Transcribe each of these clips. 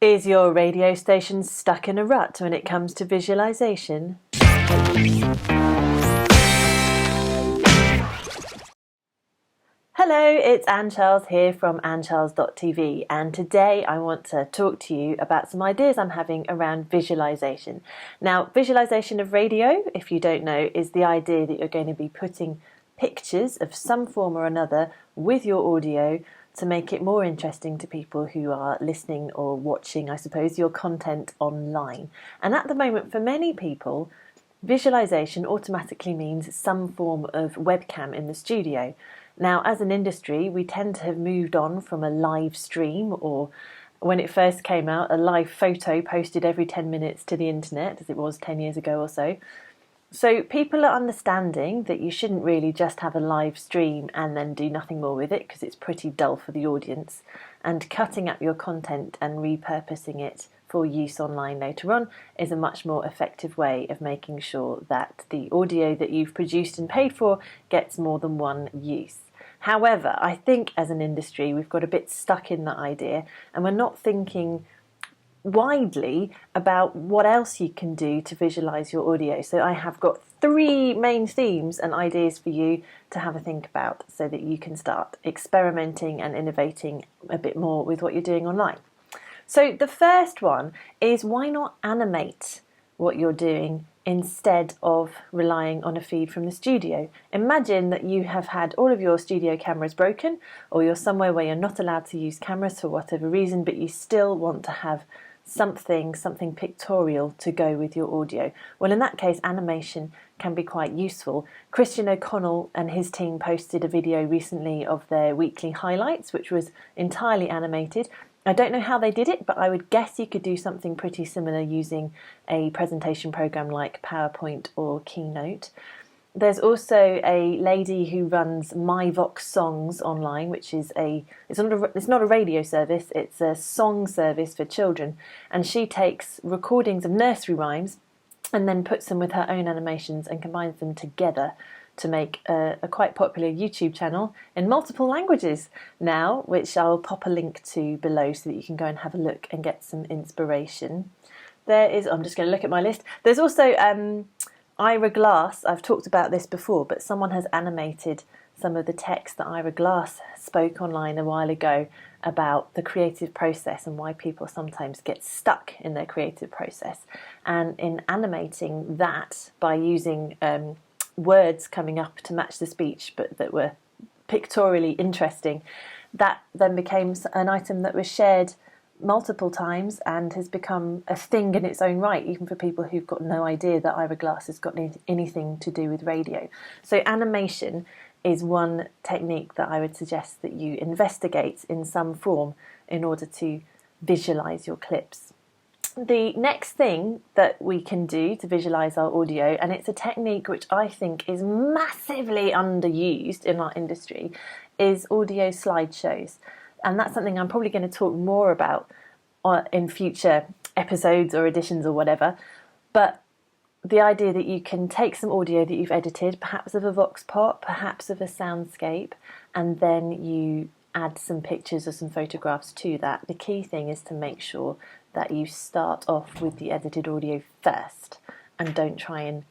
Is your radio station stuck in a rut when it comes to visualization? Hello, it's Anne Charles here from AnneCharles.tv, and today I want to talk to you about some ideas I'm having around visualization. Now, visualization of radio, if you don't know, is the idea that you're going to be putting pictures of some form or another with your audio to make it more interesting to people who are listening or watching, I suppose, your content online. And at the moment, for many people, visualization automatically means some form of webcam in the studio. Now, as an industry, we tend to have moved on from a live stream, or when it first came out, a live photo posted every 10 minutes to the internet, as it was 10 years ago or so. So people are understanding that you shouldn't really just have a live stream and then do nothing more with it, because it's pretty dull for the audience, and cutting up your content and repurposing it for use online later on is a much more effective way of making sure that the audio that you've produced and paid for gets more than one use. However, I think as an industry we've got a bit stuck in that idea, and we're not thinking widely about what else you can do to visualize your audio. So I have got 3 main themes and ideas for you to have a think about, so that you can start experimenting and innovating a bit more with what you're doing online. So the first one is, why not animate what you're doing instead of relying on a feed from the studio? Imagine that you have had all of your studio cameras broken, or you're somewhere where you're not allowed to use cameras for whatever reason, but you still want to have something pictorial to go with your audio. Well, in that case, animation can be quite useful. Christian O'Connell and his team posted a video recently of their weekly highlights, which was entirely animated. I don't know how they did it, but I would guess you could do something pretty similar using a presentation program like PowerPoint or Keynote. There's also a lady who runs My Vox Songs online, which is it's not a radio service, it's a song service for children, and she takes recordings of nursery rhymes and then puts them with her own animations and combines them together to make a quite popular YouTube channel in multiple languages now, which I'll pop a link to below so that you can go and have a look and get some inspiration. I'm just going to look at my list. There's also Ira Glass. I've talked about this before, but someone has animated some of the text that Ira Glass spoke online a while ago about the creative process and why people sometimes get stuck in their creative process. And in animating that by using words coming up to match the speech, but that were pictorially interesting, that then became an item that was shared multiple times and has become a thing in its own right, even for people who've got no idea that Ira Glass has got anything to do with radio. So animation is one technique that I would suggest that you investigate in some form in order to visualize your clips. The next thing that we can do to visualize our audio, and it's a technique which I think is massively underused in our industry, is audio slideshows. And that's something I'm probably going to talk more about in future episodes or editions or whatever. But the idea that you can take some audio that you've edited, perhaps of a vox pop, perhaps of a soundscape, and then you add some pictures or some photographs to that. The key thing is to make sure that you start off with the edited audio first, and don't try and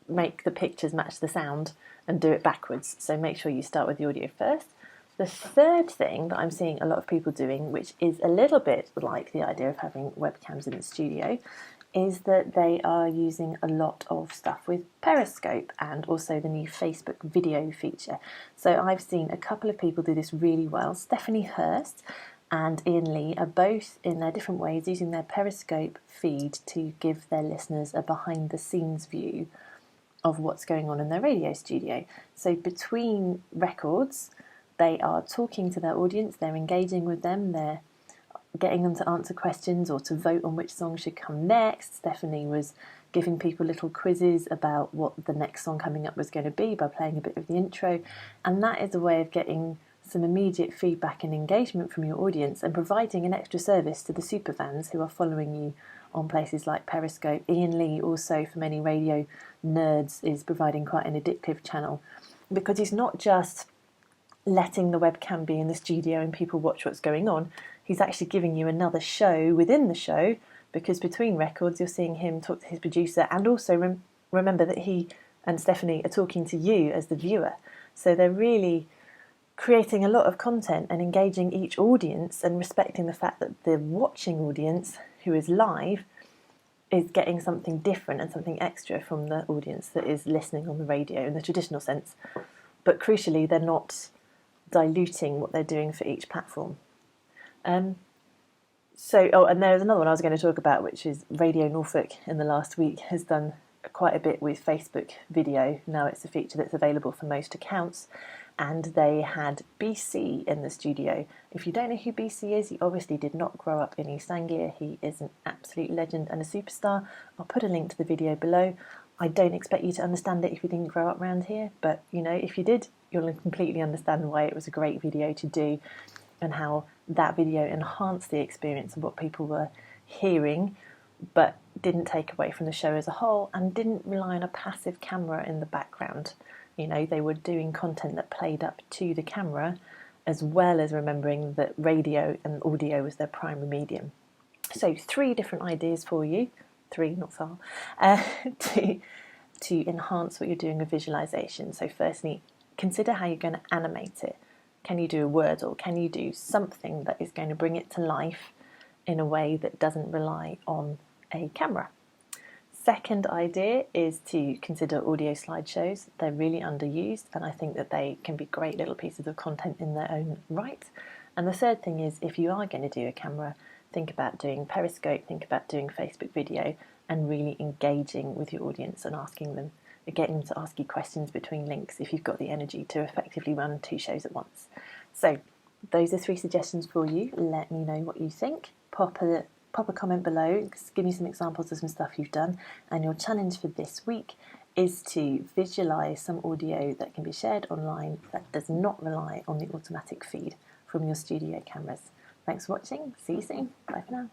make the pictures match the sound and do it backwards. So make sure you start with the audio first. The third thing that I'm seeing a lot of people doing, which is a little bit like the idea of having webcams in the studio, is that they are using a lot of stuff with Periscope and also the new Facebook video feature. So I've seen a couple of people do this really well. Stephanie Hurst and Ian Lee are both, in their different ways, using their Periscope feed to give their listeners a behind-the-scenes view of what's going on in their radio studio. So between records, they are talking to their audience, they're engaging with them, they're getting them to answer questions or to vote on which song should come next. Stephanie was giving people little quizzes about what the next song coming up was going to be by playing a bit of the intro, and that is a way of getting some immediate feedback and engagement from your audience and providing an extra service to the superfans who are following you on places like Periscope. Ian Lee also, for many radio nerds, is providing quite an addictive channel, because he's not just letting the webcam be in the studio and people watch what's going on. he's actually giving you another show within the show, because between records you're seeing him talk to his producer, and also remember that he and Stephanie are talking to you as the viewer. So they're really creating a lot of content and engaging each audience and respecting the fact that the watching audience, who is live, is getting something different and something extra from the audience that is listening on the radio in the traditional sense. But crucially, they're not diluting what they're doing for each platform. And there's another one I was going to talk about, which is Radio Norfolk in the last week has done quite a bit with Facebook video. Now it's a feature that's available for most accounts, and they had BC in the studio. If you don't know who BC is, he obviously did not grow up in East Anglia. He is an absolute legend and a superstar. I'll put a link to the video below. I don't expect you to understand it if you didn't grow up around here, but if you did, you'll completely understand why it was a great video to do, and how that video enhanced the experience of what people were hearing, but didn't take away from the show as a whole, and didn't rely on a passive camera in the background. They were doing content that played up to the camera, as well as remembering that radio and audio was their primary medium. So 3 different ideas for you, 3, not far, to enhance what you're doing with visualization. So firstly, consider how you're going to animate it. Can you do a word, or can you do something that is going to bring it to life in a way that doesn't rely on a camera? Second idea is to consider audio slideshows. They're really underused, and I think that they can be great little pieces of content in their own right. And the third thing is, if you are going to do a camera, think about doing Periscope, think about doing Facebook video, and really engaging with your audience and getting them to ask you questions between links if you've got the energy to effectively run 2 shows at once. So those are 3 suggestions for you. Let me know what you think. Pop a comment below, give me some examples of some stuff you've done, and your challenge for this week is to visualise some audio that can be shared online that does not rely on the automatic feed from your studio cameras. Thanks for watching, see you soon, bye for now.